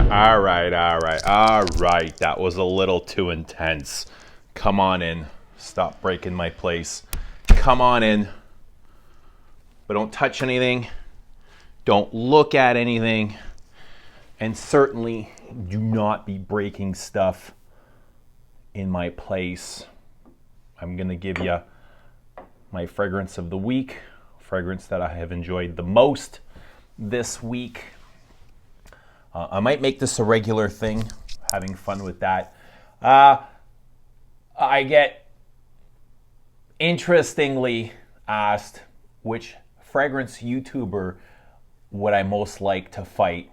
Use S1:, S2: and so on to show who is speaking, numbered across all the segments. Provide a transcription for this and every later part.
S1: All right, all right, all right. That was a little too intense. Come on in. Stop breaking my place. Come on in. But don't touch anything. Don't look at anything. And certainly do not be breaking stuff in my place. I'm going to give you my fragrance of the week, fragrance that I have enjoyed the most this week. I might make this a regular thing, having fun with that. I get interestingly asked which fragrance YouTuber would I most like to fight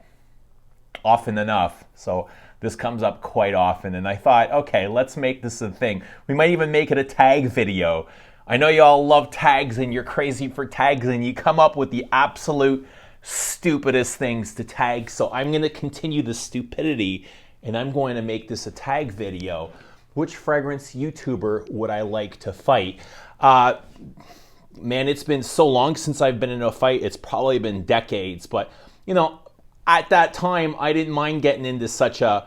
S1: often enough. So this comes up quite often, and I thought, okay, let's make this a thing. We might even make it a tag video. I know you all love tags and you're crazy for tags and you come up with the absolute stupidest things to tag. So I'm going to continue the stupidity and I'm going to make this a tag video. Which fragrance YouTuber would I like to fight? Man, it's been so long since I've been in a fight. It's probably been decades, but you know, at that time I didn't mind getting into such a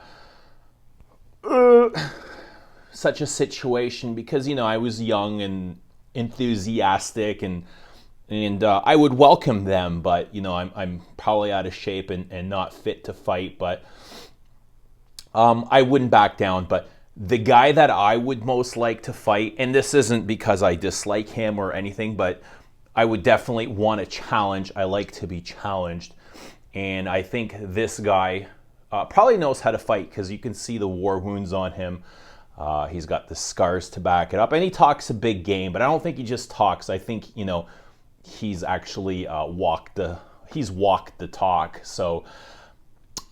S1: situation because, you know, I was young and enthusiastic and I would welcome them, but you know, I'm probably out of shape and not fit to fight, but I wouldn't back down. But the guy that I would most like to fight, and this isn't because I dislike him or anything, but I would definitely want a challenge. I like to be challenged, and I think this guy probably knows how to fight because you can see the war wounds on him. He's got the scars to back it up, and he talks a big game, but I don't think he just talks. I think, you know, he's actually walked the talk. So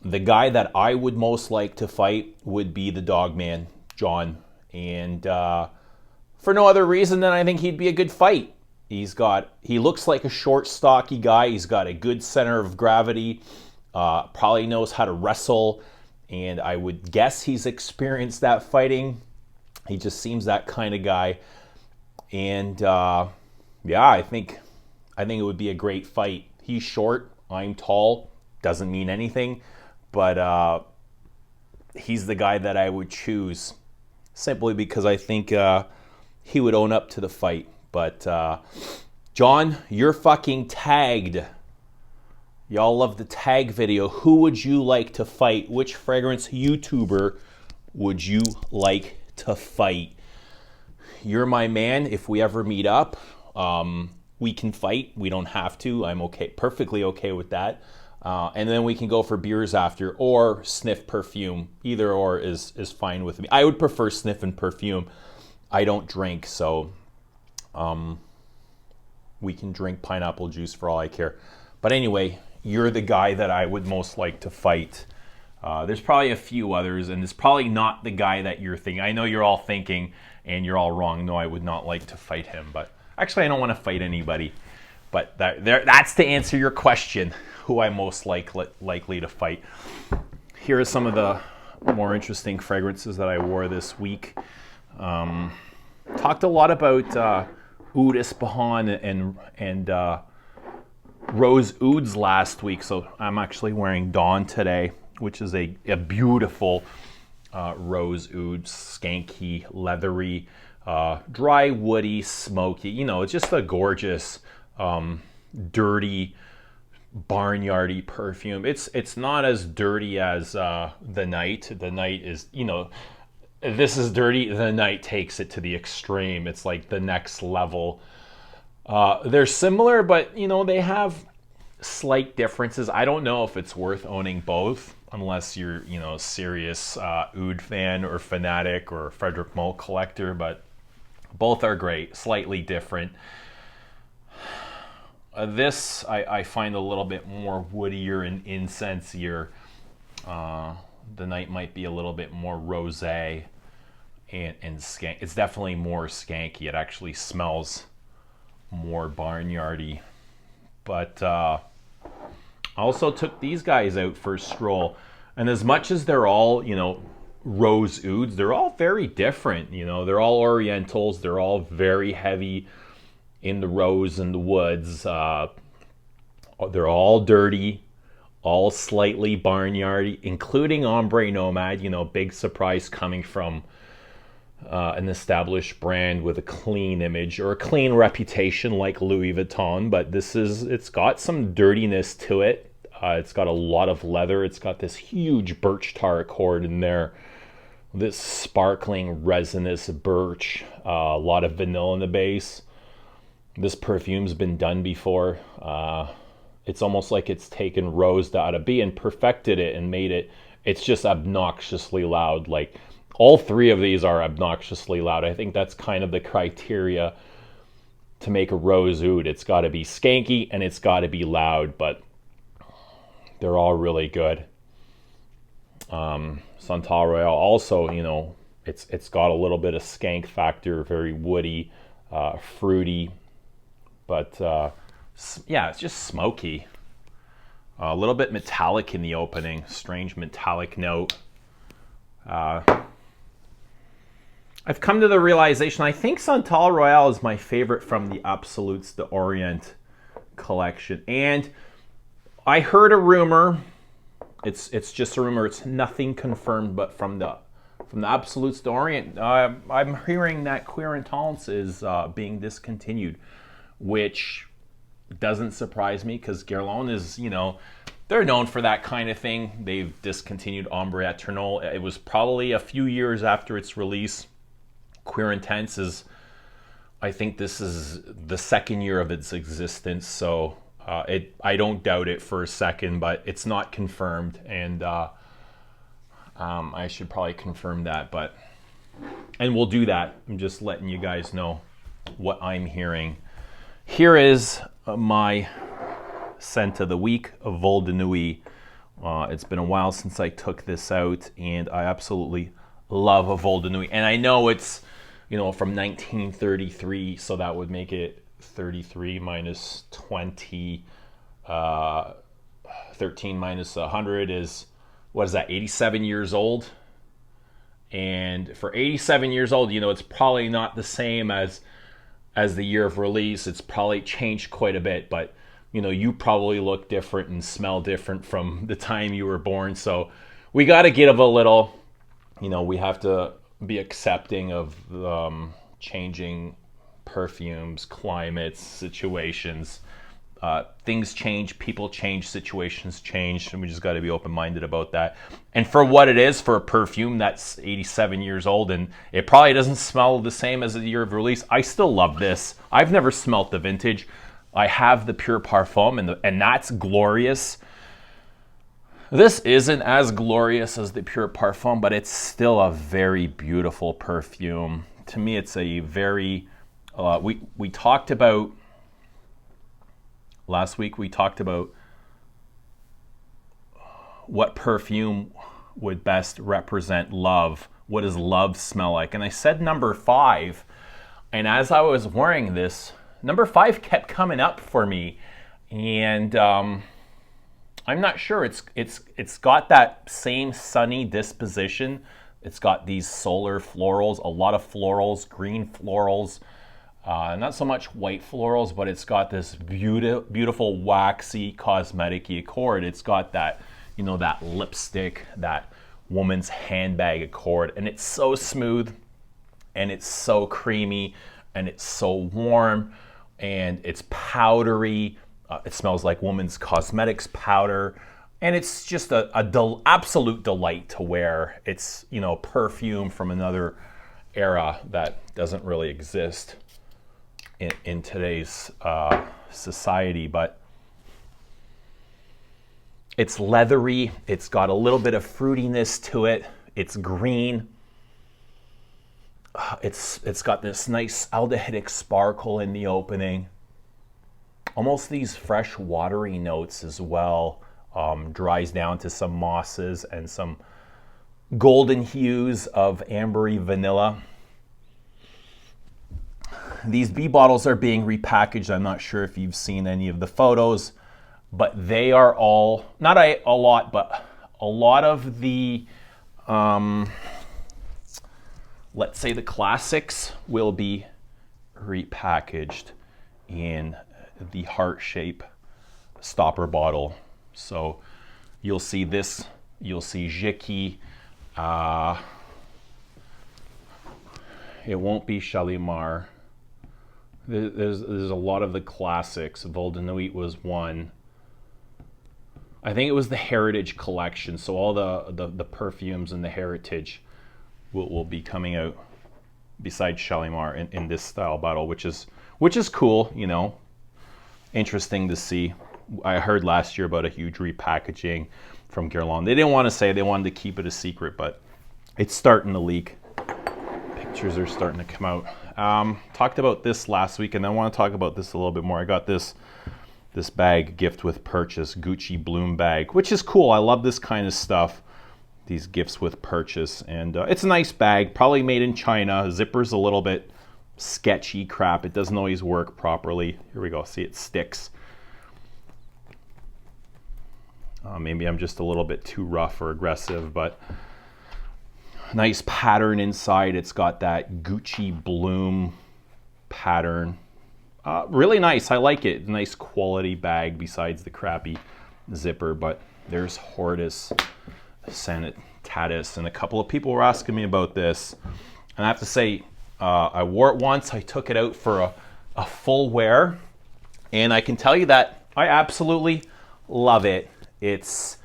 S1: the guy that I would most like to fight would be the dog man, John. And for no other reason than I think he'd be a good fight. He looks like a short, stocky guy. He's got a good center of gravity, probably knows how to wrestle, and I would guess he's experienced that fighting. He just seems that kind of guy. And yeah, I think it would be a great fight. He's short, I'm tall, doesn't mean anything, but he's the guy that I would choose simply because I think he would own up to the fight. But John, you're fucking tagged. Y'all love the tag video. Who would you like to fight? Which fragrance YouTuber would you like to fight? You're my man. If we ever meet up, we can fight. We don't have to. I'm okay, perfectly okay with that. And then we can go for beers after or sniff perfume. Either or is fine with me. I would prefer sniff and perfume. I don't drink, so we can drink pineapple juice for all I care. But anyway, you're the guy that I would most like to fight. There's probably a few others, and it's probably not the guy that you're thinking. I know you're all thinking, and you're all wrong. No, I would not like to fight him, but actually, I don't want to fight anybody. But that's to answer your question, who I'm most likely to fight. Here are some of the more interesting fragrances that I wore this week. Talked a lot about Oud Ispahan and Rose Ouds last week, so I'm actually wearing Dawn today, which is a beautiful Rose Oud, skanky, leathery, dry, woody, smoky. You know, it's just a gorgeous, dirty, barnyardy perfume. It's not as dirty as the Night. The Night is, you know, this is dirty. The Night takes it to the extreme. It's like the next level. They're similar, but you know, they have slight differences. I don't know if it's worth owning both unless you're, you know, a serious Oud fan or fanatic or Frederick Moll collector, but both are great, slightly different. This I find a little bit more woodier and incensier. The Night might be a little bit more rosé and skank. It's definitely more skanky. It actually smells more barnyardy. But I also took these guys out for a stroll, and as much as they're all, you know, Rose Ouds, they're all very different. You know, they're all Orientals. They're all very heavy in the rose and the woods. They're all dirty, all slightly barnyard, including Ombre Nomad. You know, big surprise coming from an established brand with a clean image or a clean reputation like Louis Vuitton. But it's got some dirtiness to it. It's got a lot of leather. It's got this huge birch tar accord in there. This sparkling resinous birch, a lot of vanilla in the base. This perfume's been done before. It's almost like it's taken Rose de B and perfected it and made it, it's just obnoxiously loud. Like, all three of these are obnoxiously loud. I think that's kind of the criteria to make a rose oud. It's got to be skanky and it's got to be loud, but they're all really good. Santal Royal also, you know, it's got a little bit of skank factor, very woody, fruity, but yeah, it's just smoky. A little bit metallic in the opening, strange metallic note. I've come to the realization, I think Santal Royal is my favorite from the Absolutes d'Orient collection. And I heard a rumor, it's just a rumor, it's nothing confirmed, but from the Absolutes d'Orient, I'm hearing that Queer Intolerance is being discontinued, which doesn't surprise me because Guerlain is, you know, they're known for that kind of thing. They've discontinued Ombre Eternal. It was probably a few years after its release. Queer Intense is, I think this is the second year of its existence, so I don't doubt it for a second, but it's not confirmed, and I should probably confirm that, and we'll do that. I'm just letting you guys know what I'm hearing. Here is my scent of the week, Vol de Nuit. It's been a while since I took this out, and I absolutely love a Vol de Nuit. And I know it's, you know, from 1933, so that would make it 33 minus 20, 13 minus 100 is, what is that, 87 years old? And for 87 years old, you know, it's probably not the same as the year of release. It's probably changed quite a bit, but you know, you probably look different and smell different from the time you were born. So we got to give a little, you know, we have to be accepting of changing perfumes, climates, situations. Things change, people change, situations change, and we just got to be open-minded about that. And for what it is, for a perfume that's 87 years old and it probably doesn't smell the same as the year of release, I still love this. I've never smelt the vintage. I have the Pure Parfum, and that's glorious. This isn't as glorious as the Pure Parfum, but it's still a very beautiful perfume. To me, it's a very, we talked about, last week we talked about what perfume would best represent love. What does love smell like? And I said number 5, and as I was wearing this, number 5 kept coming up for me, and I'm not sure. It's got that same sunny disposition. It's got these solar florals, a lot of florals, green florals, not so much white florals, but it's got this beautiful waxy cosmetic-y accord. It's got that, you know, that lipstick, that woman's handbag accord, and it's so smooth, and it's so creamy, and it's so warm, and it's powdery. It smells like woman's cosmetics powder, and it's just an absolute delight to wear. It's, you know, perfume from another era that doesn't really exist in today's society, but it's leathery. It's got a little bit of fruitiness to it. It's green. It's got this nice aldehydic sparkle in the opening. Almost these fresh watery notes as well. Dries down to some mosses and some golden hues of ambery vanilla. These B bottles are being repackaged. I'm not sure if you've seen any of the photos, but they are all, not a lot, but a lot of the, let's say the classics will be repackaged in the heart shape stopper bottle. So You'll see this. You'll see Jiki. It won't be Shalimar. There's a lot of the classics. Vol de Nuit was one. I think it was the Heritage collection. So all the perfumes and the Heritage will be coming out besides Shalimar in this style bottle, which is cool, you know. Interesting to see. I heard last year about a huge repackaging from Guerlain. They didn't want to say, they wanted to keep it a secret, but it's starting to leak. Pictures are starting to come out. Talked about this last week, and I want to talk about this a little bit more. I got this bag, gift with purchase, Gucci Bloom bag, which is cool. I love this kind of stuff, these gifts with purchase, and it's a nice bag, probably made in China. Zipper's a little bit sketchy crap. It doesn't always work properly. Here we go. See, it sticks. Maybe I'm just a little bit too rough or aggressive, but nice pattern inside. It's got that Gucci Bloom pattern. Really nice. I like it. Nice quality bag besides the crappy zipper. But there's Hortus Sanitatis, and a couple of people were asking me about this. And I have to say, I wore it once. I took it out for a full wear, and I can tell you that I absolutely love it. It's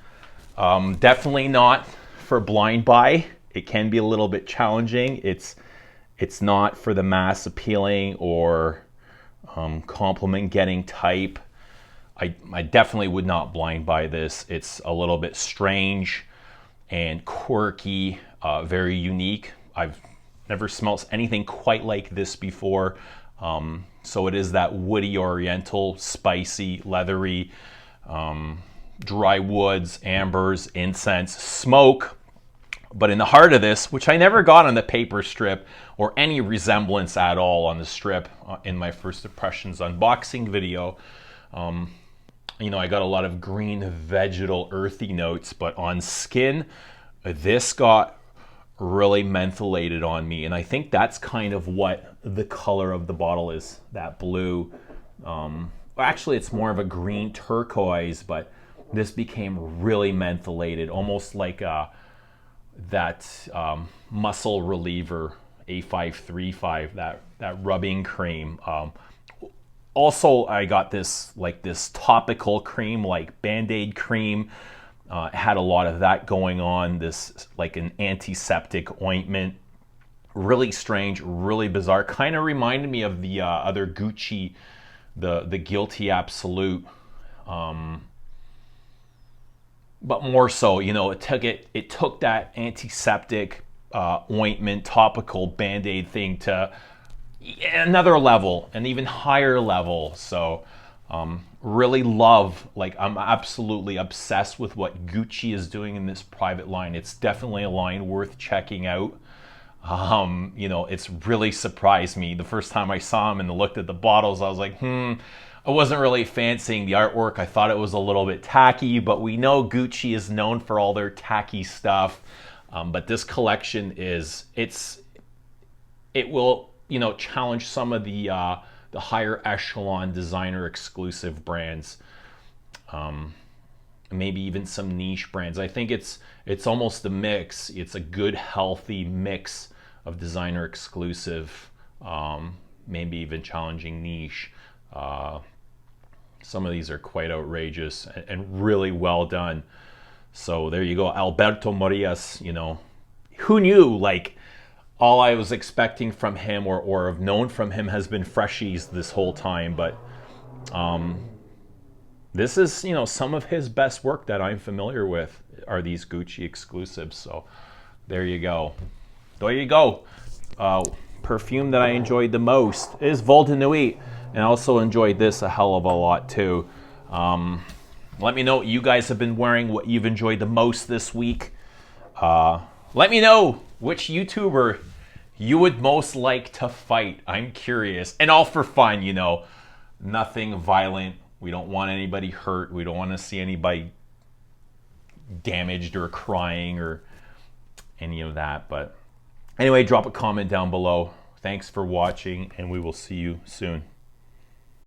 S1: definitely not for blind buy. It can be a little bit challenging. It's not for the mass appealing or compliment getting type. I definitely would not blind buy this. It's a little bit strange and quirky, very unique. I've never smelled anything quite like this before. So it is that woody oriental, spicy, leathery, dry woods, ambers, incense, smoke. But in the heart of this, which I never got on the paper strip or any resemblance at all on the strip in my first impressions unboxing video, you know, I got a lot of green, vegetal, earthy notes, but on skin, this got really mentholated on me. And I think that's kind of what the color of the bottle is, that blue. Actually, it's more of a green turquoise, but this became really mentholated, almost like that muscle reliever A535, that rubbing cream. Also, I got this topical cream, like Band-Aid cream. It had a lot of that going on. This like an antiseptic ointment. Really strange, really bizarre. Kind of reminded me of the other Gucci, the Guilty Absolute. But more so, you know, it took that antiseptic ointment, topical Band-Aid thing to another level, an even higher level. So really love, like, I'm absolutely obsessed with what Gucci is doing in this private line. It's definitely a line worth checking out. You know, it's really surprised me. The first time I saw him and looked at the bottles, I was like, I wasn't really fancying the artwork. I thought it was a little bit tacky, but we know Gucci is known for all their tacky stuff. But this collection it will, you know, challenge some of the higher echelon designer exclusive brands. Maybe even some niche brands. I think it's almost a mix. It's a good, healthy mix of designer exclusive, maybe even challenging niche. Some of these are quite outrageous and really well done. So there you go, Alberto Morillas. You know, who knew? Like, all I was expecting from him or have known from him has been freshies this whole time. But this is, you know, some of his best work that I'm familiar with are these Gucci exclusives. So there you go. There you go. Perfume that I enjoyed the most is Vol de Nuit. And I also enjoyed this a hell of a lot too. Let me know what you guys have been wearing, what you've enjoyed the most this week. Let me know which YouTuber you would most like to fight. I'm curious. And all for fun, you know. Nothing violent. We don't want anybody hurt. We don't want to see anybody damaged or crying or any of that. But anyway, drop a comment down below. Thanks for watching, and we will see you soon.